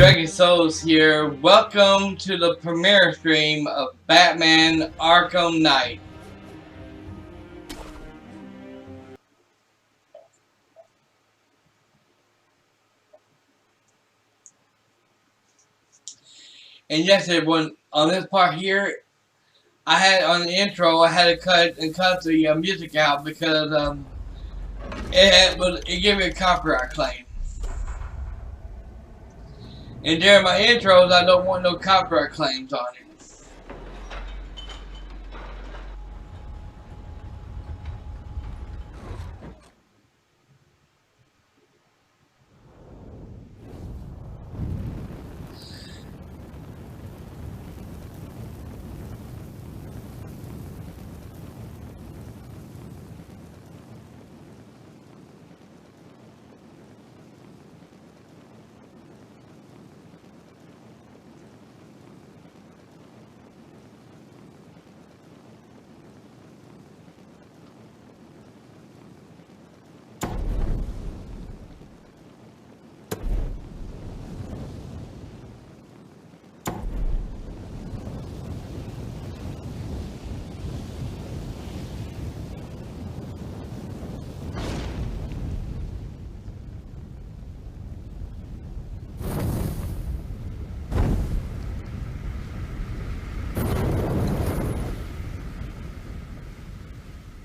Dragon Souls here. Welcome to the premiere stream of Batman Arkham Knight. And yes, everyone, on this part here, I had on the intro, I had to cut the music out because it gave me a copyright claim. And during my intros, I don't want no copyright claims on it.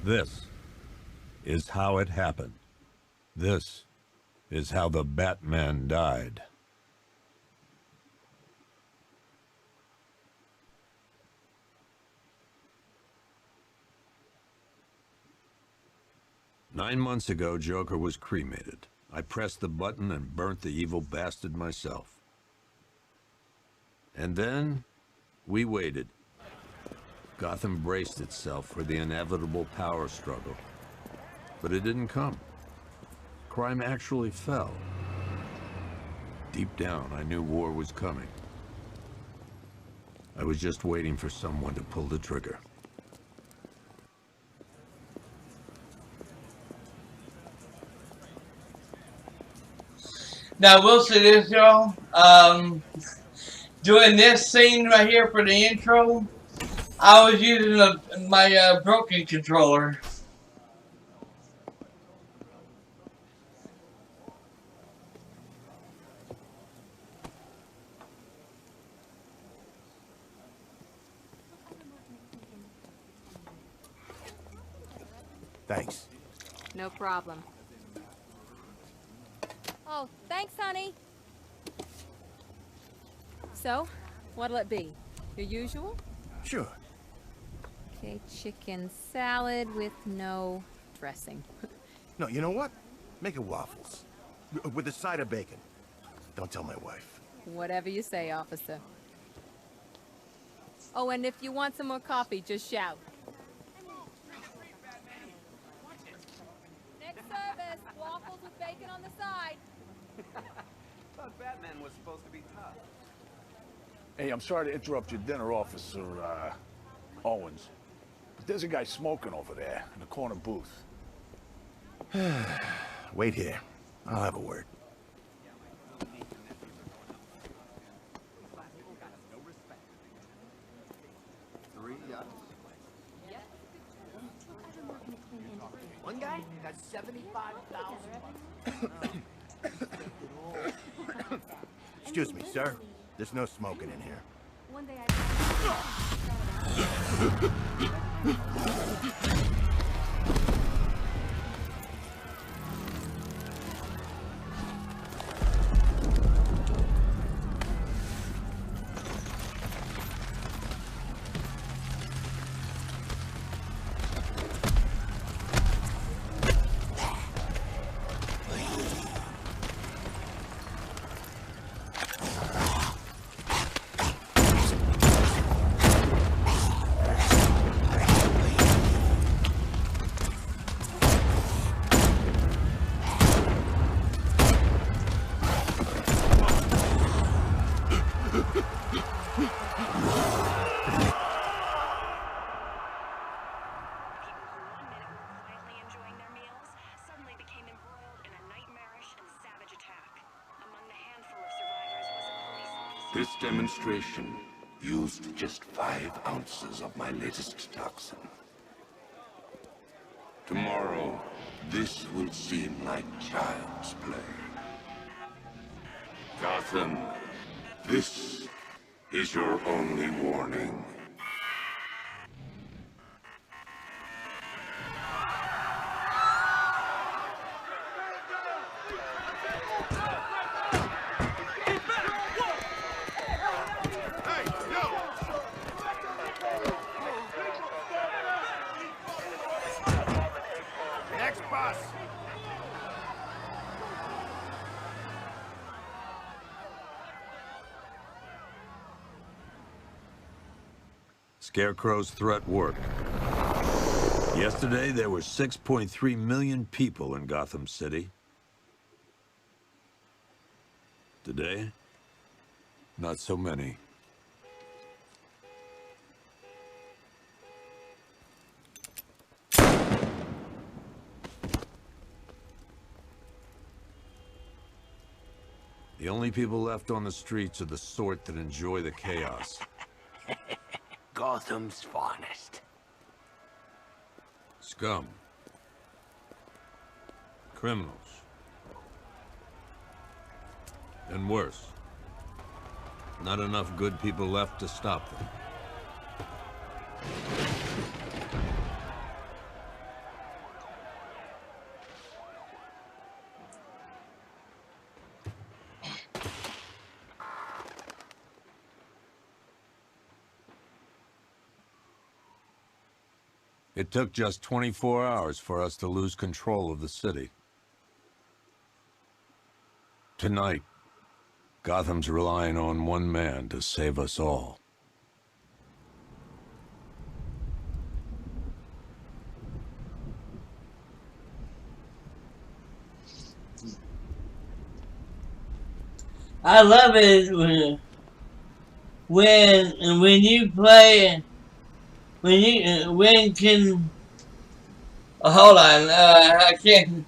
This is how it happened. This is how the Batman died. Nine months ago, Joker was cremated. I pressed the button and burnt the evil bastard myself. And then, we waited. Gotham braced itself for the inevitable power struggle. But it didn't come. Crime actually fell. Deep down, I knew war was coming. I was just waiting for someone to pull the trigger. Now, I will say this, y'all. Doing this scene right here for the intro, I was using my broken controller. Thanks. No problem. Oh, thanks, honey. So, what'll it be? Your usual? Sure. Okay, chicken salad with no dressing. No, you know what? Make it waffles. With a side of bacon. Don't tell my wife. Whatever you say, officer. Oh, and if you want some more coffee, just shout. Next service, waffles with bacon on the side. Thought Batman was supposed to be tough. Hey, I'm sorry to interrupt your dinner, Officer, Owens. But there's a guy smoking over there in the corner booth. Wait here. I'll have a word. One guy got 75,000. Excuse me, sir. There's no smoking in here. One day This demonstration used just 5 ounces of my latest toxin. Tomorrow, this will seem like child's play. Gotham, this is your only warning. Next bus! Scarecrow's threat worked. Yesterday, there were 6.3 million people in Gotham City. Today, not so many. The only people left on the streets are the sort that enjoy the chaos. Gotham's finest. Scum. Criminals. And worse. Not enough good people left to stop them. It took just 24 hours for us to lose control of the city. Tonight, Gotham's relying on one man to save us all. I love it when you play when can hold on, I can't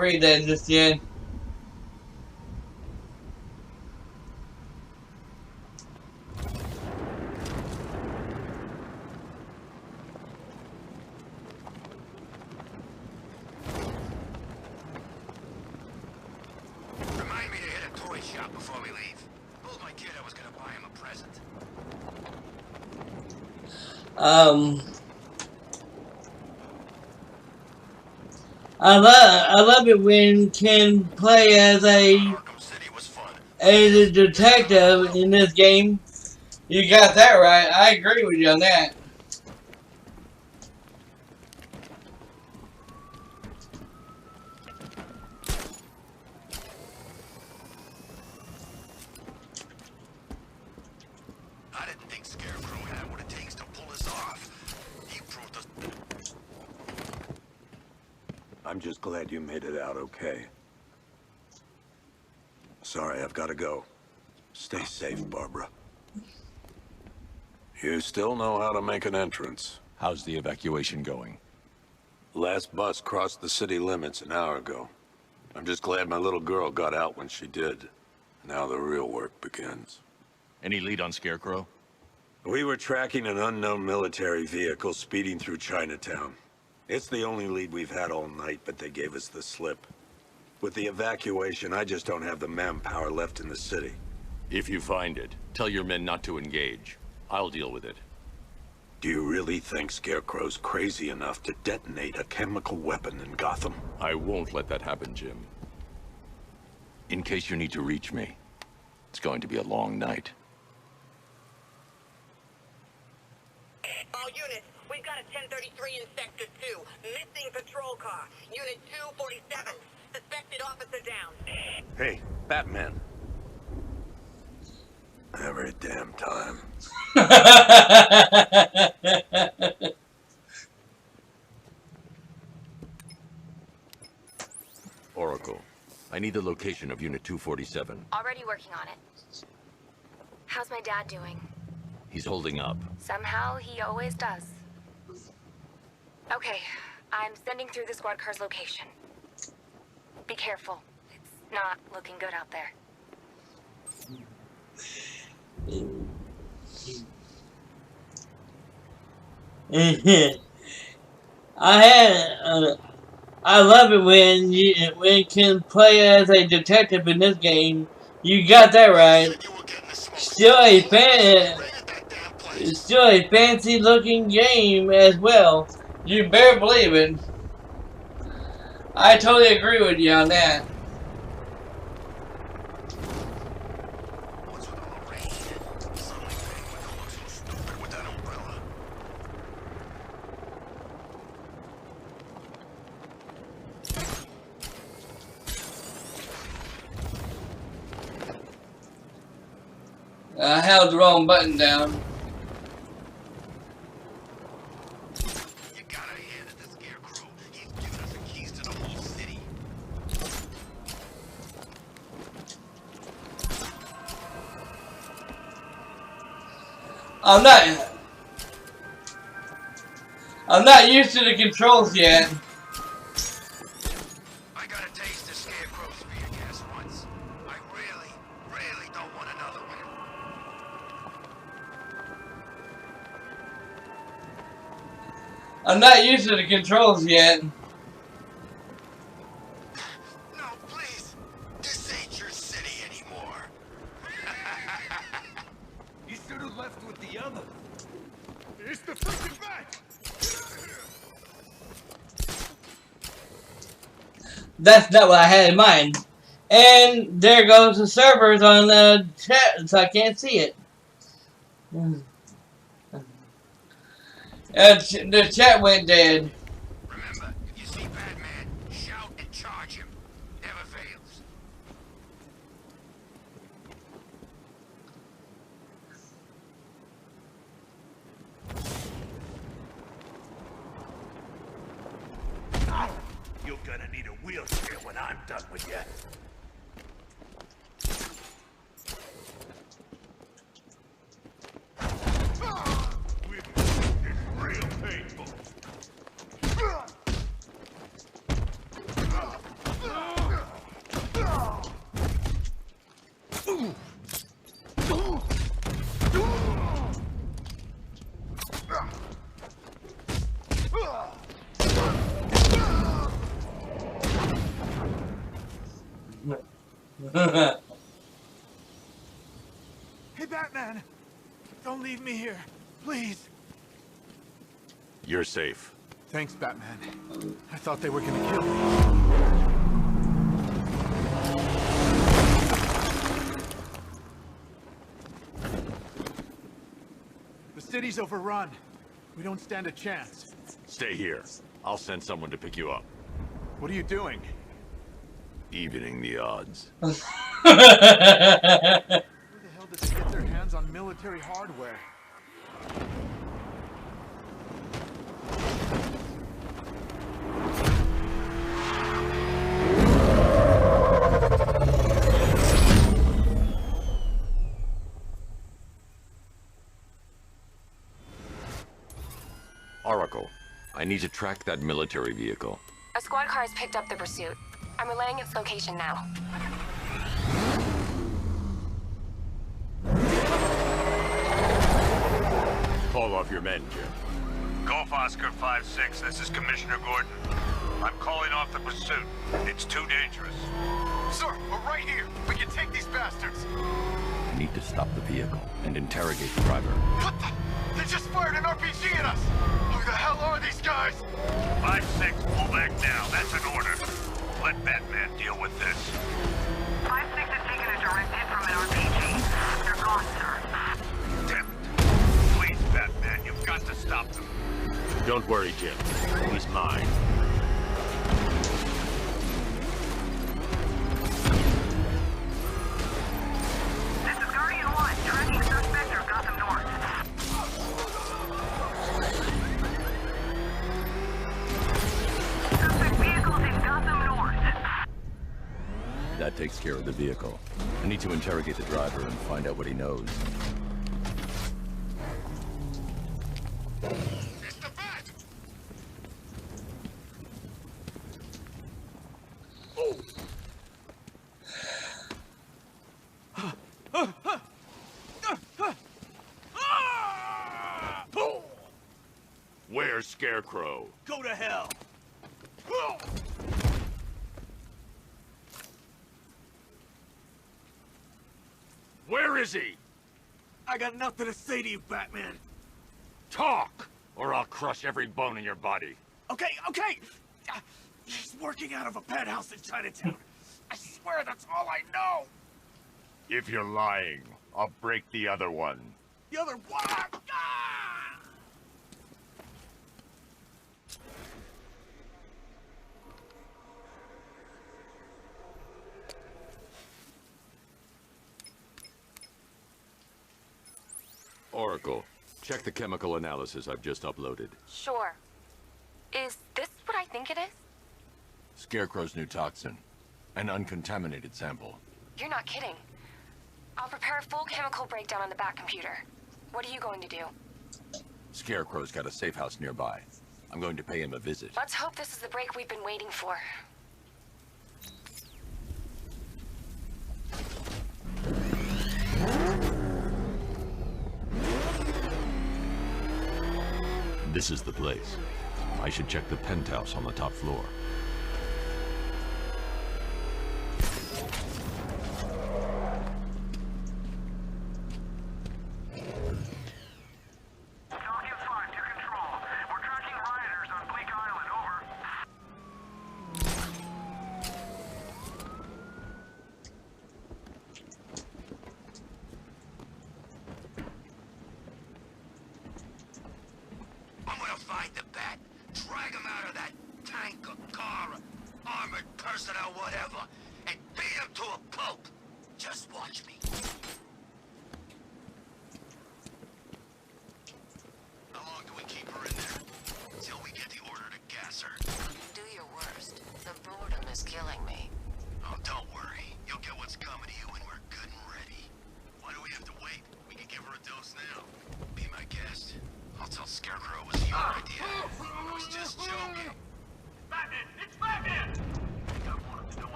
read that just yet. Remind me to hit a toy shop before we leave. Told my kid I was gonna buy him a present. I love it when can play as a detective in this game. You got that right. I agree with you on that. I didn't think Scarecrow had what it takes to pull this off. He proved us. I'm just glad you made it out okay. Sorry, I've got to go. Stay safe, Barbara. You still know how to make an entrance. How's the evacuation going? Last bus crossed the city limits an hour ago. I'm just glad my little girl got out when she did. Now the real work begins. Any lead on Scarecrow? We were tracking an unknown military vehicle speeding through Chinatown. It's the only lead we've had all night, but they gave us the slip. With the evacuation, I just don't have the manpower left in the city. If you find it, tell your men not to engage. I'll deal with it. Do you really think Scarecrow's crazy enough to detonate a chemical weapon in Gotham? I won't let that happen, Jim. In case you need to reach me, it's going to be a long night. All units, we've got a 1033 in Sector 2. Missing patrol car. Unit 247. Suspected officer down. Hey, Batman. Every damn time. Oracle, I need the location of Unit 247. Already working on it. How's my dad doing? He's holding up. Somehow, he always does. Okay, I'm sending through the squad car's location. Be careful. It's not looking good out there. I love it when you can play as a detective in this game. You got that right. Still a fancy looking game as well. You better believe it. I totally agree with you on that. I held the wrong button down. You gotta hand it to Scarecrow. He's giving us the keys to the whole city. I'm not used to the controls yet. I got a taste of Scarecrow's spear gas once. I really, really don't want another one. I'm not used to the controls yet. No, please. This ain't your city anymore. You should have left with the other. It's the freaking bat! That's not what I had in mind. And there goes the servers on the chat, so I can't see it. The chat went dead. Remember, if you see Batman, shout and charge him. Never fails. You're gonna need a wheelchair when I'm done with you. It's real painful. Hey, Batman! Don't leave me here, please. You're safe. Thanks, Batman. I thought they were gonna kill me. The city's overrun. We don't stand a chance. Stay here. I'll send someone to pick you up. What are you doing? Evening the odds. Where the hell did they get their hands on military hardware? Oracle, I need to track that military vehicle. A squad car has picked up the pursuit. I'm relaying its location now. Call off your men, Jim. Golf Oscar 5-6, this is Commissioner Gordon. I'm calling off the pursuit. It's too dangerous. Sir, we're right here. We can take these bastards. I need to stop the vehicle and interrogate the driver. What the? They just fired an RPG at us. Who the hell are these guys? 5-6, pull back now. That's an order. Let Batman deal with this. 5-6 has taken a direct hit from an RPG. They're gone, sir. Damn it. Please, Batman, you've got to stop them. Don't worry, Jim. He's mine. This is Guardian 1, tracking suspect or Gotham North. Suspect vehicles in Gotham North. That takes care of the vehicle. I need to interrogate the driver and find out what he knows. It's the bat! Scarecrow. Go to hell! Where is he? I got nothing to say to you, Batman. Talk, or I'll crush every bone in your body. Okay, okay! He's working out of a penthouse in Chinatown. I swear that's all I know! If you're lying, I'll break the other one. The other one! Ah! Oracle, check the chemical analysis I've just uploaded. Sure. Is this what I think it is? Scarecrow's new toxin. An uncontaminated sample. You're not kidding. I'll prepare a full chemical breakdown on the back computer. What are you going to do? Scarecrow's got a safe house nearby. I'm going to pay him a visit. Let's hope this is the break we've been waiting for. This is the place. I should check the penthouse on the top floor.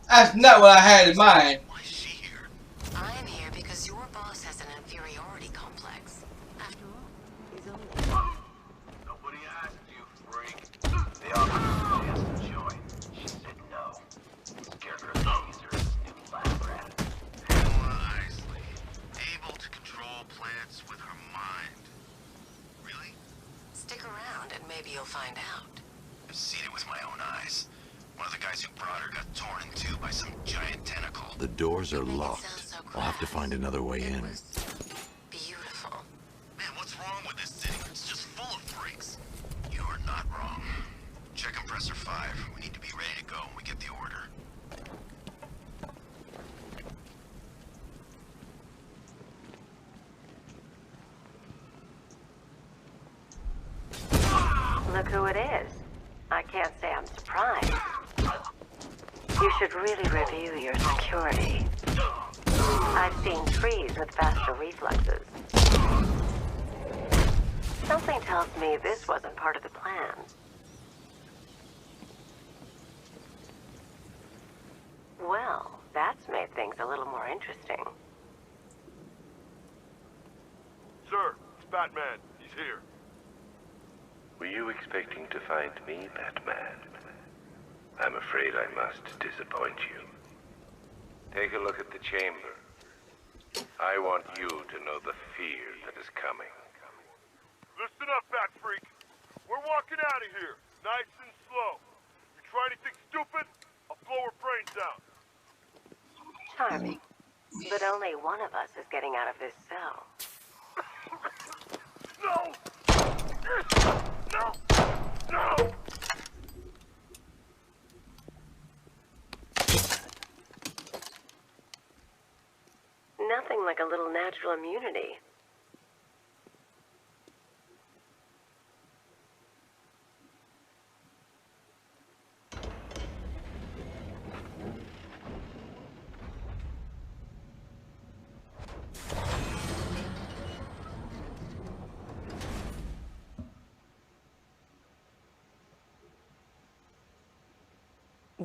That's not what I had in mind. Why is she here? I'm here because your boss has an inferiority complex. After all, he's only... Nobody asked you, freak. The officer asked to join. She said no. Scarecrow sees her as his new lab rat. Pamela Isley, able to control plants with her mind. Really? Stick around and maybe you'll find out. I've seen it with my own eyes. One of the guys who brought her got torn in two by some giant tentacle. The doors are locked. I'll have to find another way in. Beautiful. Man, what's wrong with this city? It's just full of freaks. You are not wrong. Check compressor 5. We need to be ready to go when we get the order. Look who it is. I can't say I'm surprised. You should really review your security. I've seen trees with faster reflexes. Something tells me this wasn't part of the plan. Well, that's made things a little more interesting. Sir, it's Batman. He's here. Were you expecting to find me, Batman? I'm afraid I must disappoint you. Take a look at the chamber. I want you to know the fear that is coming. Listen up, Bat Freak. We're walking out of here, nice and slow. You try anything stupid, I'll blow her brains out. Charming. But only one of us is getting out of this cell. No! No! No! Nothing like a little natural immunity.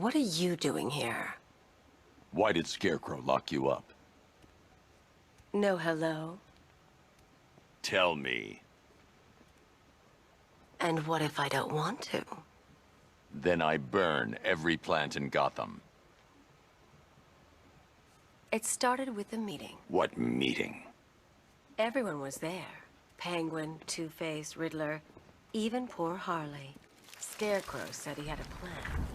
What are you doing here? Why did Scarecrow lock you up? No hello? Tell me. And what if I don't want to? Then I burn every plant in Gotham. It started with a meeting. What meeting? Everyone was there. Penguin, Two-Face, Riddler, even poor Harley. Scarecrow said he had a plan.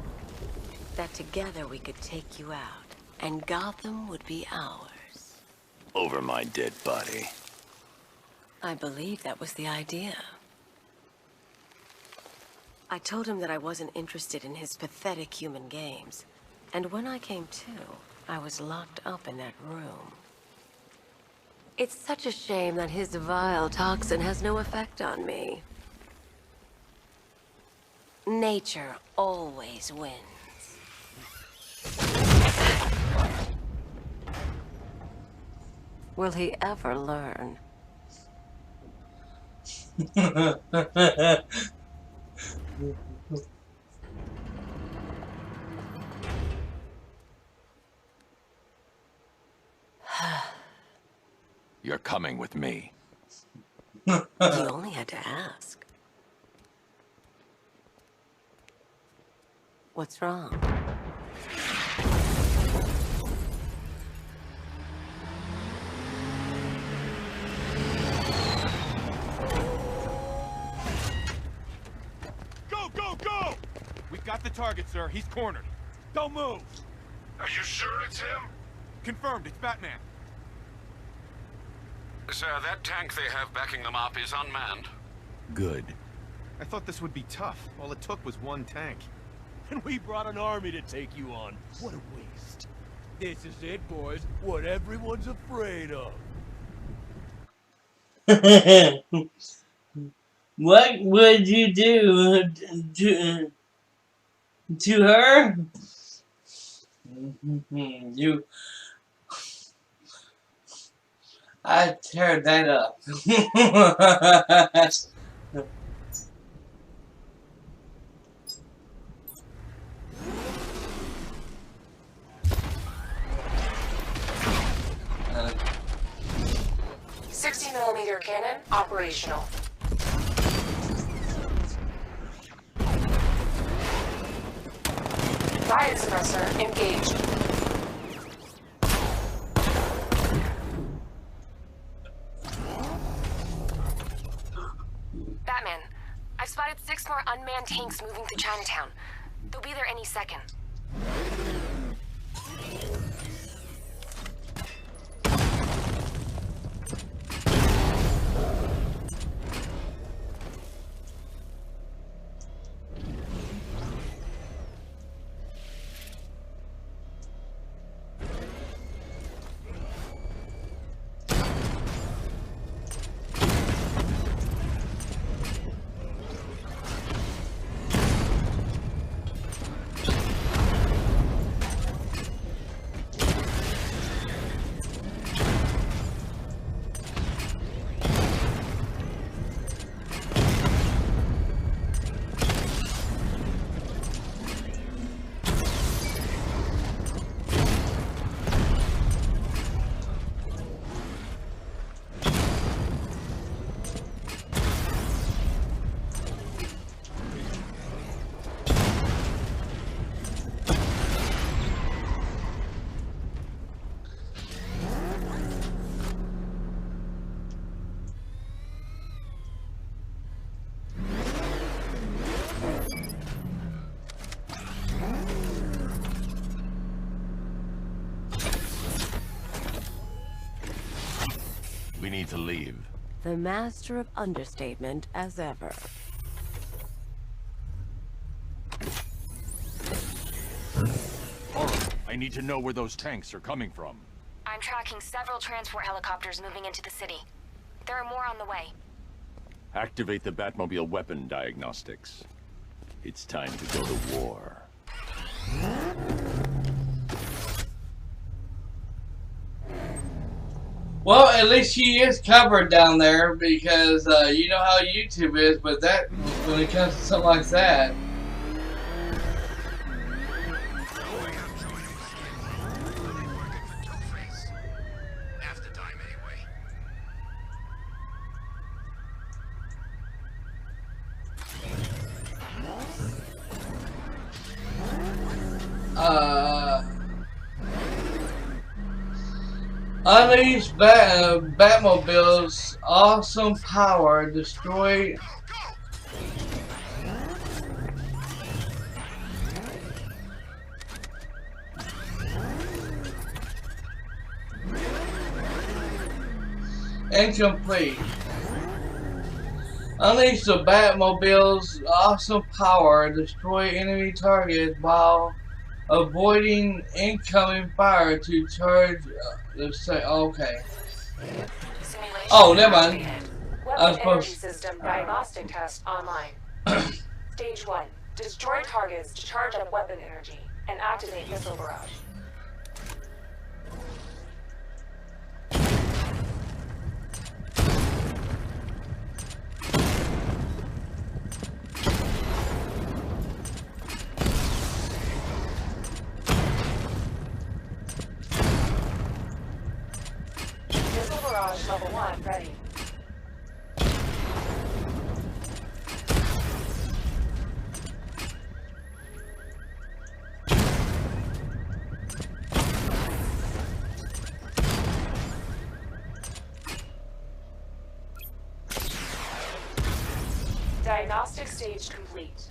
That together we could take you out, and Gotham would be ours. Over my dead body. I believe that was the idea. I told him that I wasn't interested in his pathetic human games. And when I came to, I was locked up in that room. It's such a shame that his vile toxin has no effect on me. Nature always wins. Will he ever learn? You're coming with me. You only had to ask. What's wrong? Go, go, go! We've got the target, sir. He's cornered. Don't move! Are you sure it's him? Confirmed, it's Batman. Sir, that tank they have backing them up is unmanned. Good. I thought this would be tough. All it took was one tank. And we brought an army to take you on. What a waste. This is it, boys. What everyone's afraid of. What would you do to her? You... I tear that up. 60mm cannon operational. Riot suppressor engaged. Batman, I've spotted 6 more unmanned tanks moving through Chinatown. They'll be there any second. We need to leave. The master of understatement as ever. I need to know where those tanks are coming from. I'm tracking several transport helicopters moving into the city. There are more on the way. Activate the Batmobile weapon diagnostics. It's time to go to war. Well, at least she is covered down there because you know how YouTube is, but that when it comes to something like that. Unleash Batmobile's awesome power, destroy. Incomplete. Unleash the Batmobile's awesome power, destroy enemy targets while avoiding incoming fire to charge the set. Okay. Oh, never mind. Weapon energy system diagnostic test online. Stage 1. Destroy targets to charge up weapon energy and activate missile barrage. Missile barrage level 1 ready. Diagnostic stage complete.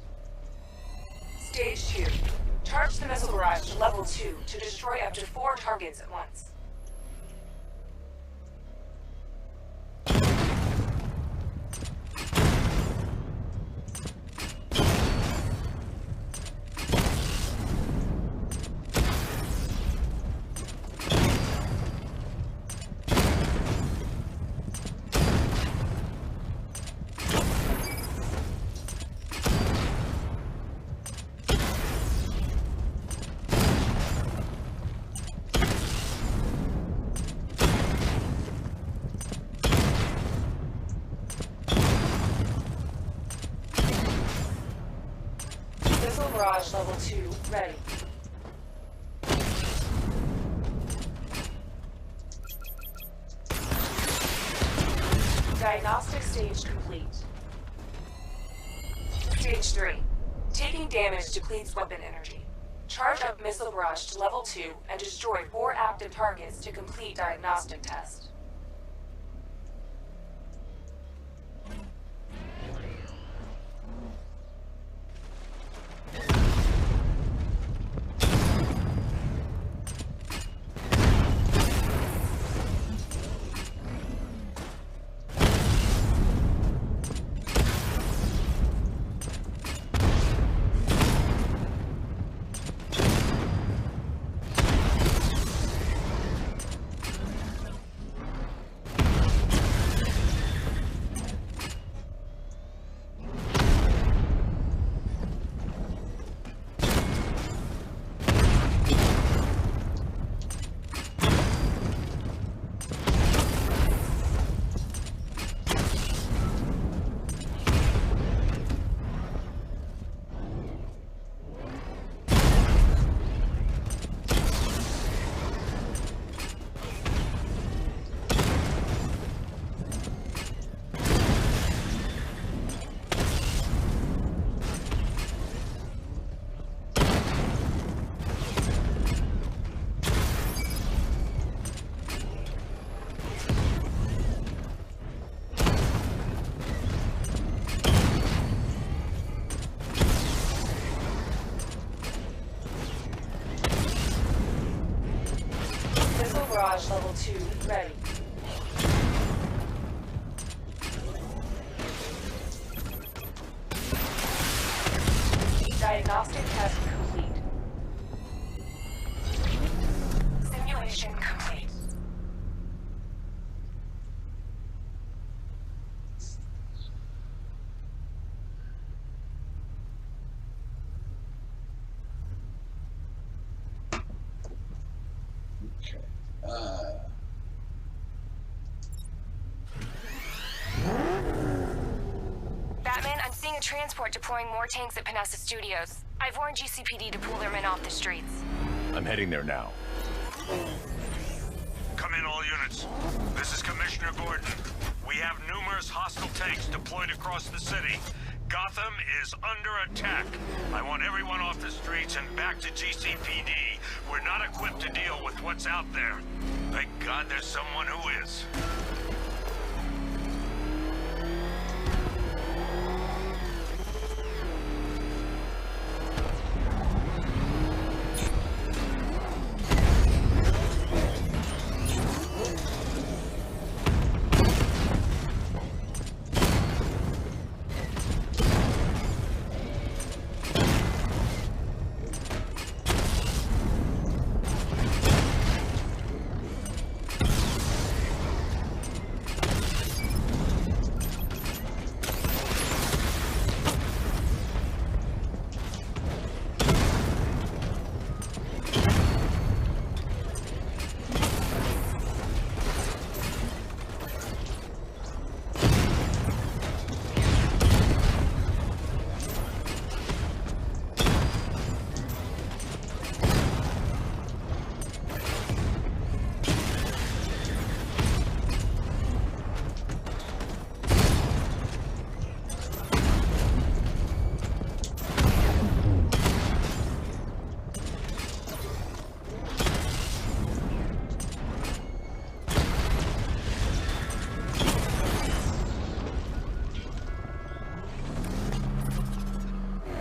Stage 2. Charge the missile barrage to level 2 to destroy up to 4 targets at once. Missile barrage level 2 ready. Diagnostic stage complete. Stage 3. Taking damage depletes weapon energy. Charge up missile barrage to level 2 and destroy 4 active targets to complete diagnostic test. Barrage level 2 ready. Diagnostic test complete. Simulation complete. Batman, I'm seeing a transport deploying more tanks at Panessa Studios. I've warned GCPD to pull their men off the streets. I'm heading there now. Come in, all units. This is Commissioner Gordon. We have numerous hostile tanks deployed across the city. Gotham is under attack. I want everyone off the streets and back to GCPD. We're not equipped to deal with what's out there. Thank God there's someone who is.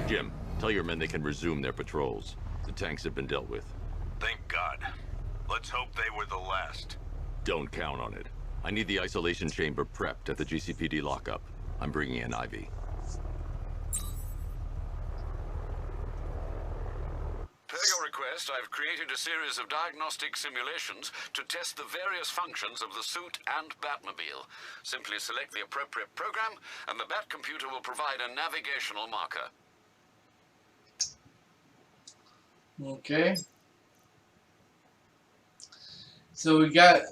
Jim, tell your men they can resume their patrols. The tanks have been dealt with. Thank God. Let's hope they were the last. Don't count on it. I need the isolation chamber prepped at the GCPD lockup. I'm bringing in Ivy. Per your request, I've created a series of diagnostic simulations to test the various functions of the suit and Batmobile. Simply select the appropriate program, and the Bat computer will provide a navigational marker. Okay. So we got.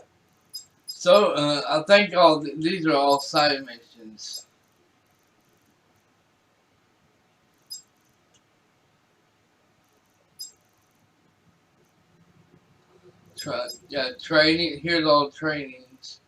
So I think these are all side missions. Yeah, training. Here's all trainings.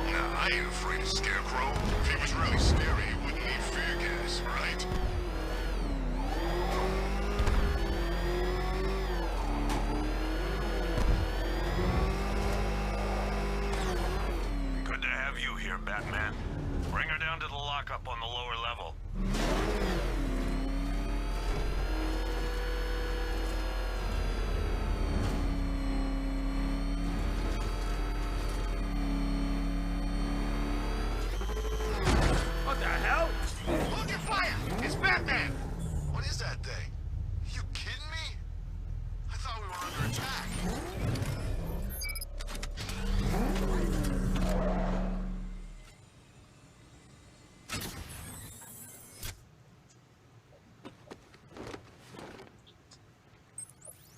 Now, I ain't afraid of Scarecrow. If he was really scary, he wouldn't need fear gas, right? Good to have you here, Batman. Bring her down to the lockup on the lower level. What the hell? Hold your fire! It's Batman! What is that thing? You kidding me? I thought we were under attack.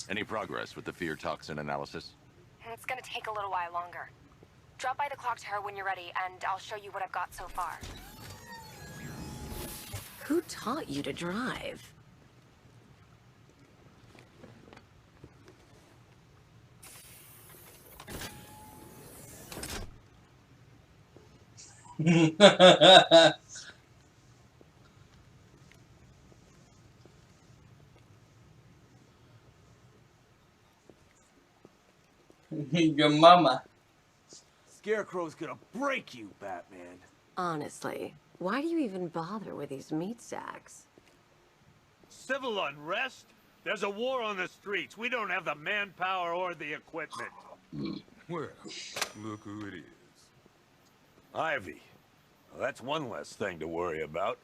Any progress with the fear toxin analysis? It's gonna take a little while longer. Drop by the clock tower when you're ready, and I'll show you what I've got so far. Who taught you to drive? Your mama. Scarecrow's gonna break you, Batman. Honestly, why do you even bother with these meat sacks? Civil unrest? There's a war on the streets. We don't have the manpower or the equipment. Well, look who it is. Ivy. Well, that's one less thing to worry about.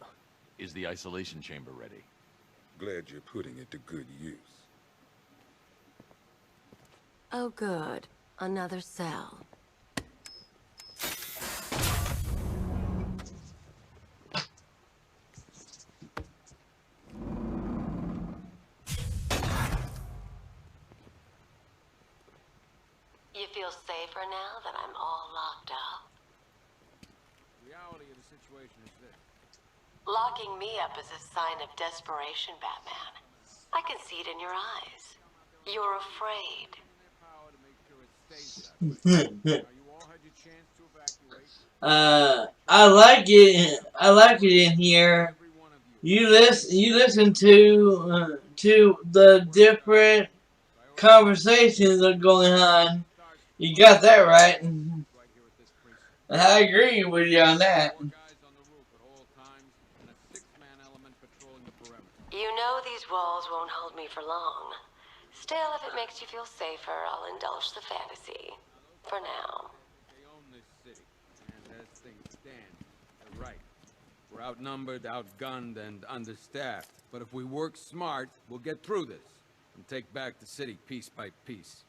Is the isolation chamber ready? Glad you're putting it to good use. Oh, good. Another cell. You feel safer now that I'm all locked up? reality of the situation is this. Locking me up is a sign of desperation, Batman. I can see it in your eyes. You're afraid. I like it. I like it in here. You listen to the different conversations that are going on. You got that right. And I agree with you on that. You know these walls won't hold me for long. Still, if it makes you feel safer, I'll indulge the fantasy. For now. They own this city, and as things stand, they're right. We're outnumbered, outgunned, and understaffed. But if we work smart, we'll get through this and take back the city piece by piece.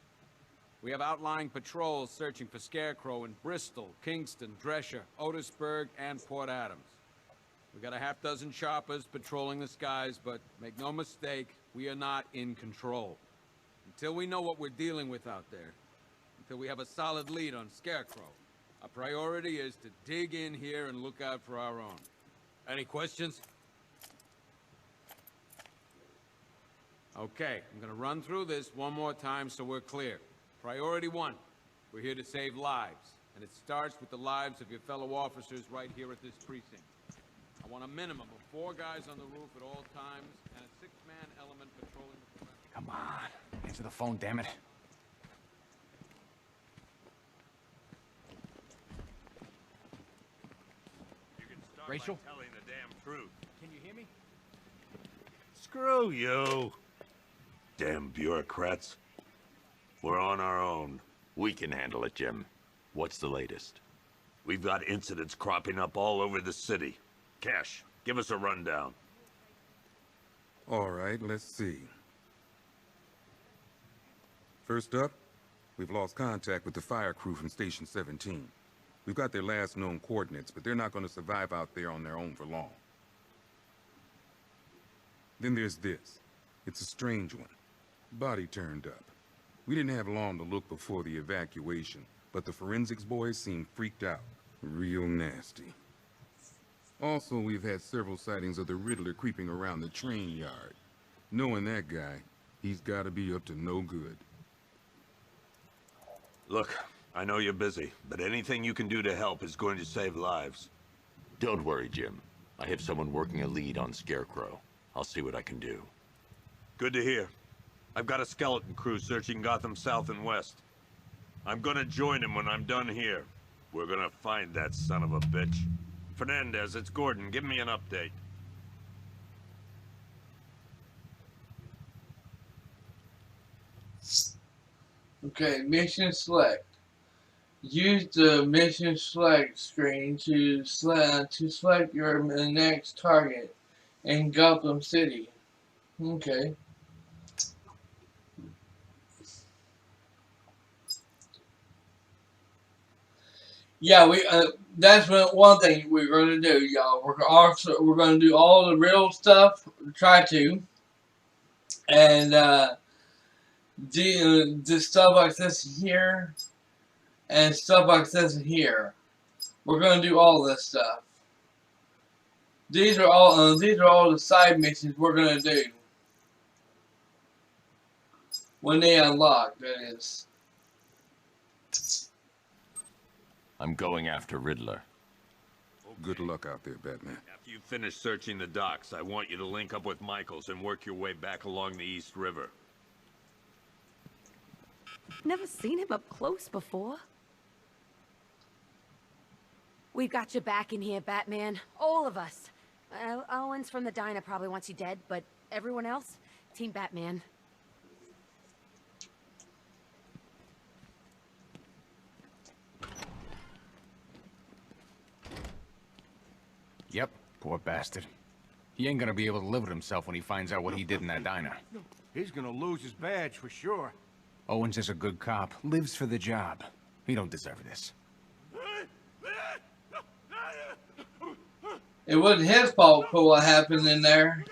We have outlying patrols searching for Scarecrow in Bristol, Kingston, Drescher, Otisburg, and Port Adams. We got a half-dozen choppers patrolling the skies, but make no mistake, we are not in control. Until we know what we're dealing with out there, until we have a solid lead on Scarecrow, our priority is to dig in here and look out for our own. Any questions? Okay, I'm gonna run through this one more time so we're clear. Priority 1, we're here to save lives, and it starts with the lives of your fellow officers right here at this precinct. I want a minimum of 4 guys on the roof at all times, and a 6-man element patrolling the perimeter. Come on. Answer the phone, damn it. You can start Rachel? by telling the damn truth. Can you hear me? Screw you. Damn bureaucrats. We're on our own. We can handle it, Jim. What's the latest? We've got incidents cropping up all over the city. Cash, give us a rundown. All right, let's see. First up, we've lost contact with the fire crew from Station 17. We've got their last known coordinates, but they're not going to survive out there on their own for long. Then there's this. It's a strange one. Body turned up. We didn't have long to look before the evacuation, but the forensics boys seemed freaked out. Real nasty. Also, we've had several sightings of the Riddler creeping around the train yard. Knowing that guy, he's got to be up to no good. Look, I know you're busy, but anything you can do to help is going to save lives. Don't worry, Jim. I have someone working a lead on Scarecrow. I'll see what I can do. Good to hear. I've got a skeleton crew searching Gotham South and West. I'm gonna join him when I'm done here. We're gonna find that son of a bitch. Fernandez, it's Gordon. Give me an update. Okay, mission select. Use the mission select screen to select your next target in Gotham City. Okay. Yeah, that's one thing we're going to do, y'all. We're going to do all the real stuff, try to, and the stuff like this here, and stuff like this here. We're going to do all this stuff. These are all the side missions we're going to do when they unlock. That is. I'm going after Riddler. Good luck out there, Batman. After you finish searching the docks, I want you to link up with Michaels and work your way back along the East River. Never seen him up close before. We've got your back in here, Batman. All of us. Owens from the diner probably wants you dead, but everyone else, Team Batman. Yep, poor bastard. He ain't gonna be able to live with himself when he finds out what he did in that diner. He's gonna lose his badge for sure. Owens is a good cop, lives for the job. He don't deserve this. It wasn't his fault for what happened in there.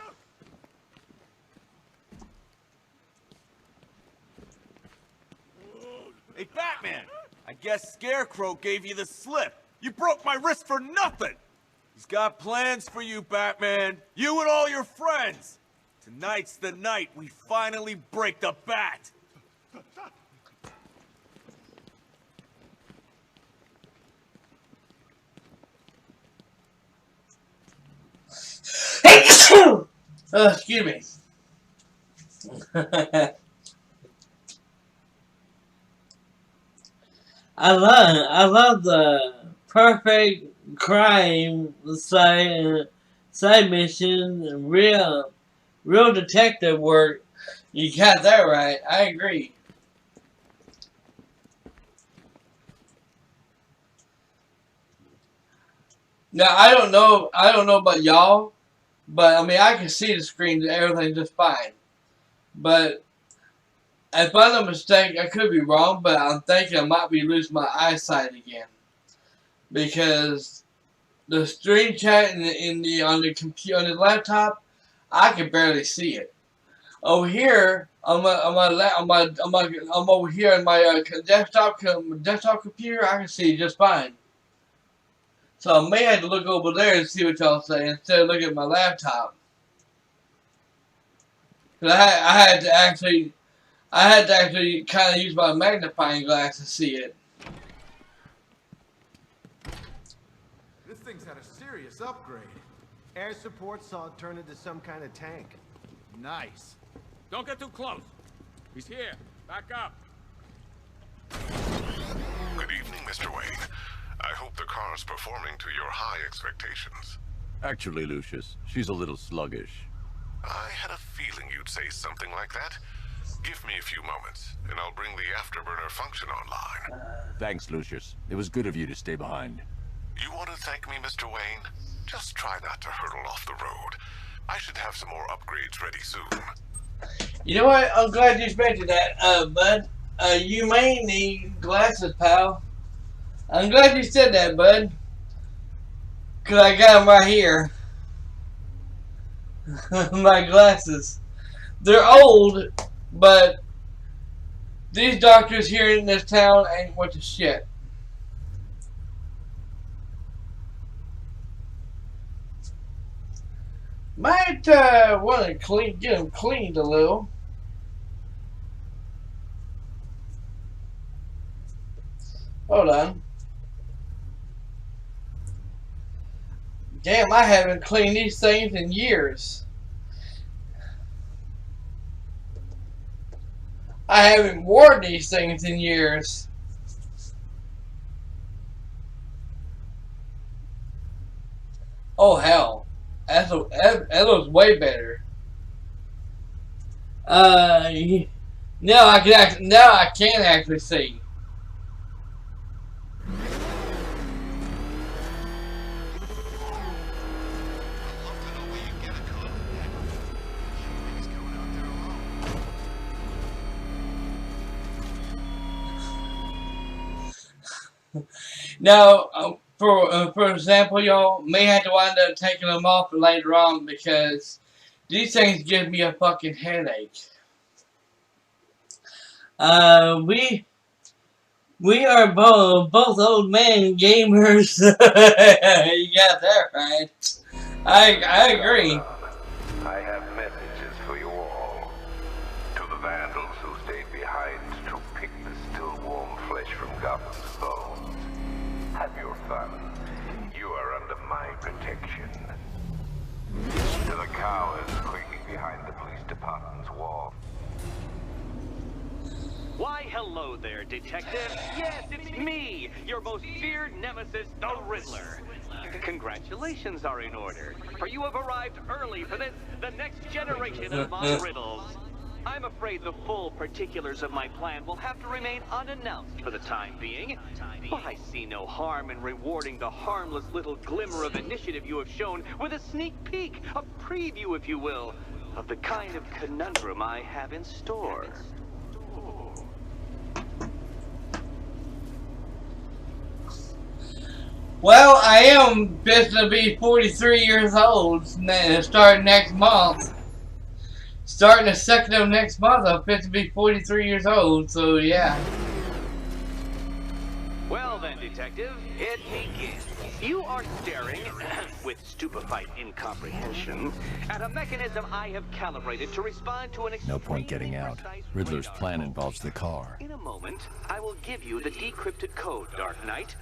Hey, Batman! I guess Scarecrow gave you the slip. You broke my wrist for nothing! He's got plans for you, Batman. You and all your friends. Tonight's the night we finally break the bat. Excuse me. I love the perfect crime side mission, real detective work. You got that right. I agree. Now I don't know about y'all, but I mean I can see the screen and everything just fine. But if I'm not mistaken, I could be wrong, but I'm thinking I might be losing my eyesight again because the screen chat on the computer on the laptop, I can barely see it. Over here I'm over here on my desktop computer, I can see it just fine. So I may have to look over there and see what y'all say instead of looking at my laptop. Cause I had to actually kind of use my magnifying glass to see it. This thing's had a serious upgrade. Air support saw it turn into some kind of tank. Nice. Don't get too close. He's here. Back up. Good evening, Mr. Wayne. I hope the car's performing to your high expectations. Actually, Lucius, she's a little sluggish. I had a feeling you'd say something like that. Give me a few moments, and I'll bring the afterburner function online. Thanks, Lucius. It was good of you to stay behind. You want to thank me, Mr. Wayne? Just try not to hurtle off the road. I should have some more upgrades ready soon. You know what? I'm glad you mentioned that, bud. You may need glasses, pal. I'm glad you said that, bud. Cause I got them right here. My glasses. They're old, but these doctors here in this town ain't worth a shit. Might want to get them cleaned a little. Hold on. Damn, I haven't cleaned these things in years. I haven't worn these things in years. Oh hell, that looks way better. Now I can actually see. Now, for example, y'all may have to wind up taking them off later on because these things give me a fucking headache. We are both old man gamers. You got that right. I agree. I have messages for you all. To the vandals who stayed behind to pick the still warm flesh from Gotham's bones. Have your fun. You are under my protection. To the cowards quaking behind the police department's wall. Why, hello there, Detective. Yes, it's me, your most feared nemesis, the Riddler. Congratulations are in order, for you have arrived early for the next generation of my riddles. I'm afraid the full particulars of my plan will have to remain unannounced for the time being, but I see no harm in rewarding the harmless little glimmer of initiative you have shown with a sneak peek, a preview, if you will, of the kind of conundrum I have in store. Well, I am just to be 43 years old starting next month. Starting the 2nd of next month, I'm fit to be 43 years old, so yeah. Well then, Detective, it begins. You are staring, with stupefied incomprehension, at a mechanism I have calibrated to respond to an No point getting out. Riddler's plan involves the car. In a moment, I will give you the decrypted code, Dark Knight.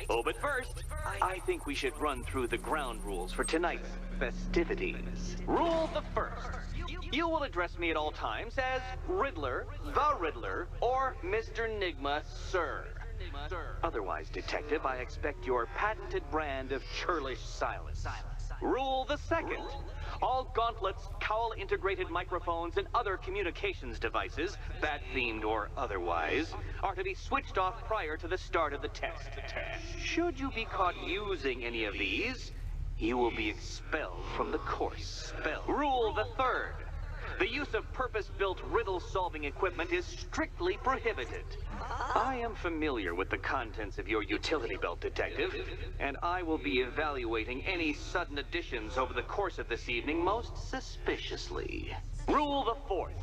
Oh, but first, I think we should run through the ground rules for tonight's festivities. Rule the first. You will address me at all times as Riddler, the Riddler, or Mr. Nigma, sir. Otherwise, Detective, I expect your patented brand of churlish silence. Rule the second. All gauntlets, cowl-integrated microphones, and other communications devices, bat-themed or otherwise, are to be switched off prior to the start of the test. Should you be caught using any of these, you will be expelled from the course. Rule the third. The use of purpose-built riddle-solving equipment is strictly prohibited. I am familiar with the contents of your utility belt, Detective, and I will be evaluating any sudden additions over the course of this evening most suspiciously. Rule the fourth.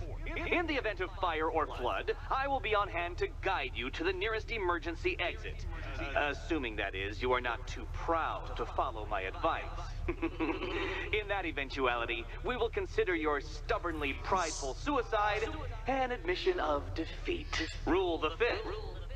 In the event of fire or flood, I will be on hand to guide you to the nearest emergency exit. Assuming, that is, you are not too proud to follow my advice. In that eventuality, we will consider your stubbornly prideful suicide an admission of defeat. Rule the fifth.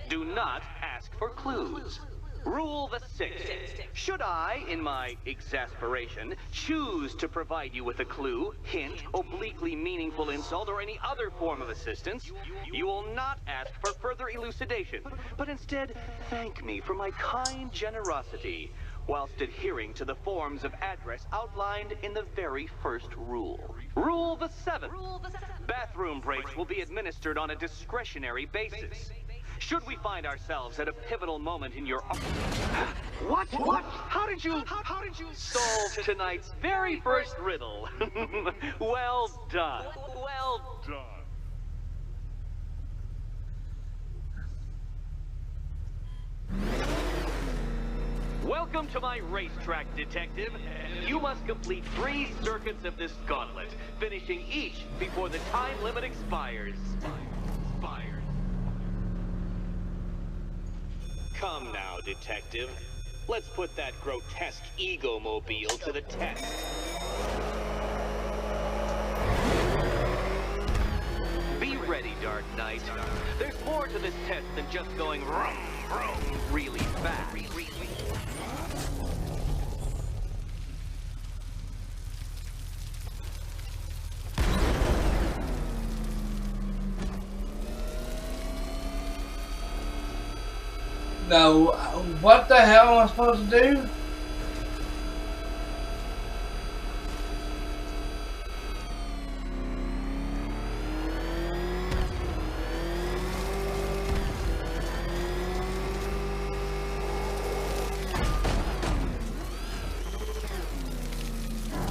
Do not ask for clues. Rule the sixth. Should I, in my exasperation, choose to provide you with a clue, hint, obliquely meaningful insult, or any other form of assistance, you will not ask for further elucidation, but instead thank me for my kind generosity, whilst adhering to the forms of address outlined in the very first rule. Rule the seventh. Bathroom breaks will be administered on a discretionary basis. Should we find ourselves at a pivotal moment in your... What? How did you solve tonight's very first riddle? Well done. Well done. Welcome to my racetrack, Detective. You must complete 3 circuits of this gauntlet, finishing each before the time limit expires. Come now, Detective. Let's put that grotesque ego-mobile to the test. Be ready, Dark Knight. There's more to this test than just going vroom, vroom really fast. Now, what the hell am I supposed to do?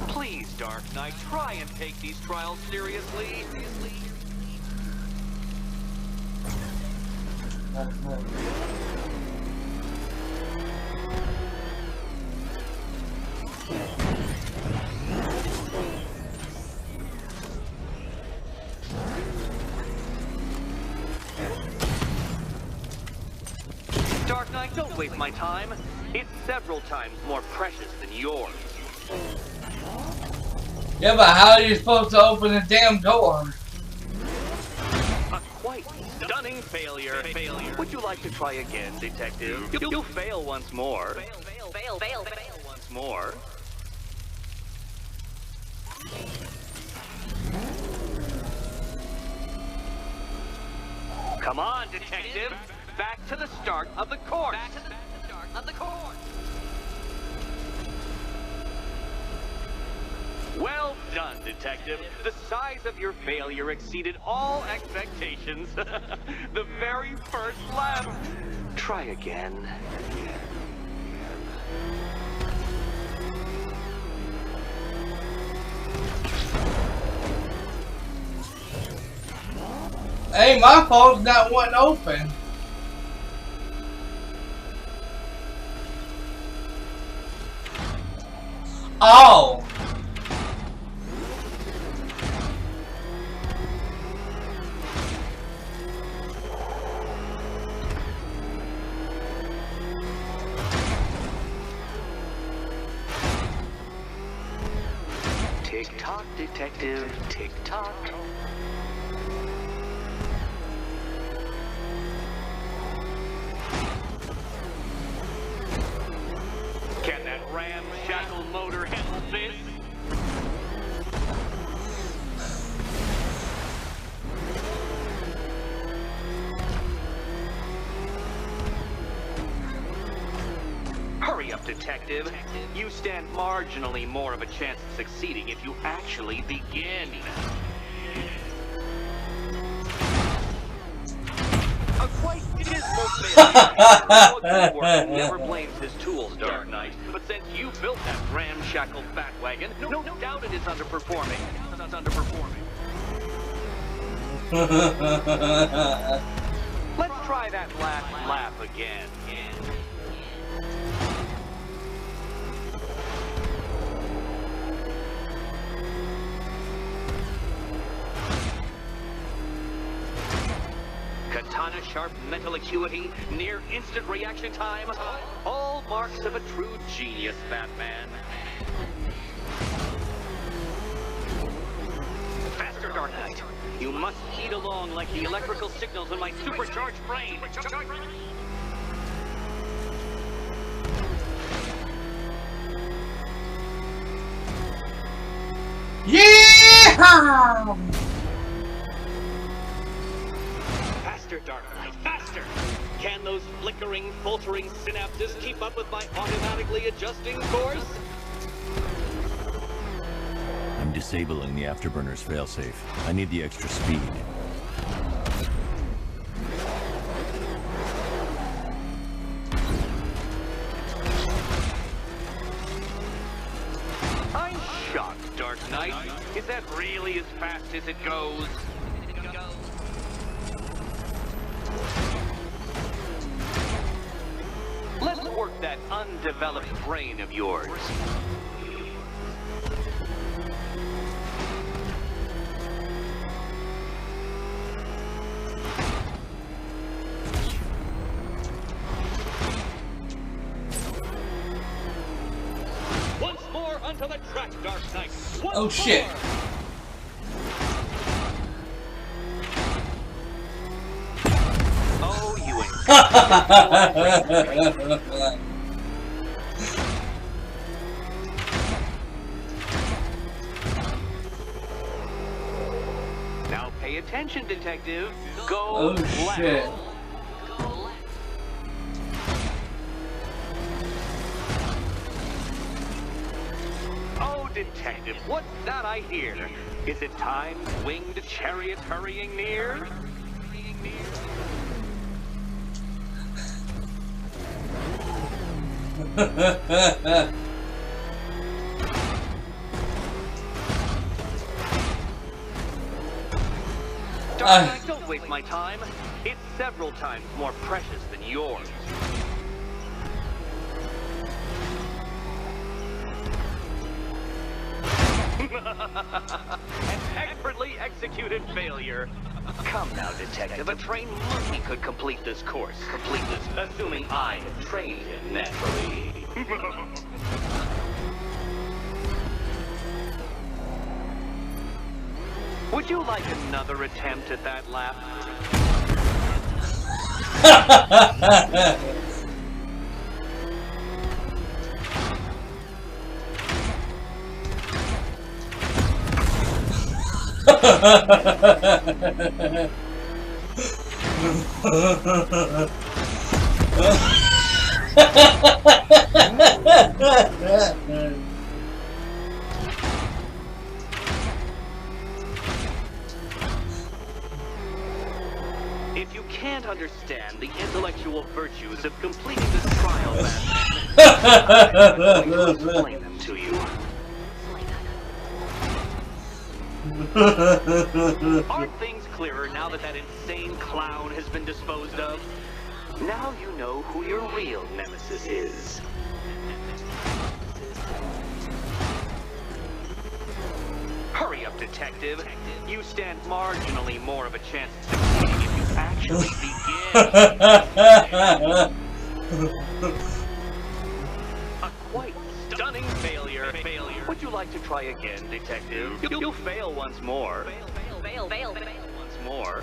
Please, Dark Knight, try and take these trials seriously. Dark Knight, don't waste my time. It's several times more precious than yours. Yeah, but how are you supposed to open the damn door? A quite stunning failure. Would you like to try again, Detective? You'll fail once more. Fail once more. Come on, Detective. Back to the start of the course. Well done, Detective. The size of your failure exceeded all expectations. The very first lap. Try again. Hey, my fault's not wanting open. Oh. Tick-tock, detective, tick-tock. Can that ramshackle motor handle this? Hurry up, detective. You stand marginally more of a chance of succeeding if you actually begin. A quite dismal failure. Never blames his tools, Dark Knight. But since you built that ramshackle batwagon, no doubt it is underperforming. It's underperforming. Let's try that last lap again. Katana sharp mental acuity, near instant reaction time, all marks of a true genius, Batman. Faster, Dark Knight. You must heed along like the electrical signals in my supercharged brain. Yeah! Faster, Dark Knight, faster! Can those flickering, faltering synapses keep up with my automatically adjusting course? I'm disabling the afterburner's failsafe. I need the extra speed. I'm shocked, Dark Knight. Is that really as fast as it goes? Let's work that undeveloped brain of yours. Once more onto the track, Dark Knight. Oh shit. Oh, you Now pay attention, detective. Go Oh left. shit. Oh, detective, what's that I hear? Is it time's winged chariot hurrying near? Dark Knight, don't waste my time. It's several times more precious than yours. An expertly executed failure. Come now, detective. A trained monkey could complete this course. Assuming I had trained him naturally. Would you like another attempt at that lap? If you can't understand the intellectual virtues of completing this trial, Batman, I'm going to explain them to you. Aren't things clearer now that that insane clown has been disposed of? Now you know who your real nemesis is. Hurry up, detective. You stand marginally more of a chance of succeeding if you actually begin. A quite stunning failure. Would you like to try again, Detective? You'll fail once more. Fail once more.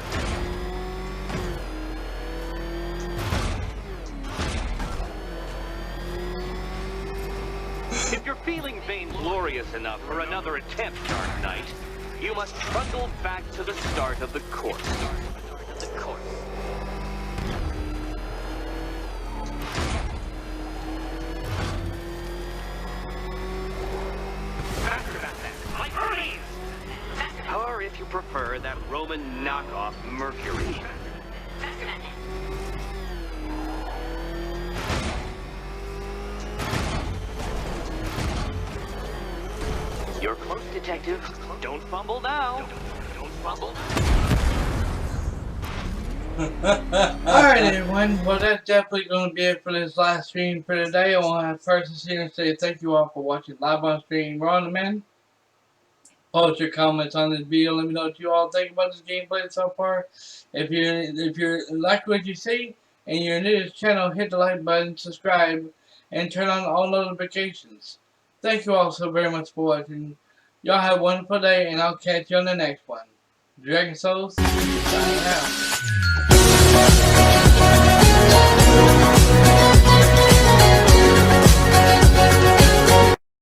If you're feeling vainglorious enough for another attempt, Dark Knight, you must trundle back to the start of the course. Or if you prefer, that Roman knockoff Mercury. You're close, Detective. Don't fumble now. Don't fumble. Alright everyone, well that's definitely going to be it for this live stream for today. I want to first and say thank you all for watching live on stream Raw on Demand. Post your comments on this video. Let me know what you all think about this gameplay so far. If you like what you see and you're new to this channel, hit the like button, subscribe, and turn on all notifications. Thank you all so very much for watching. Y'all have a wonderful day, and I'll catch you on the next one. Dragon Souls, signing out.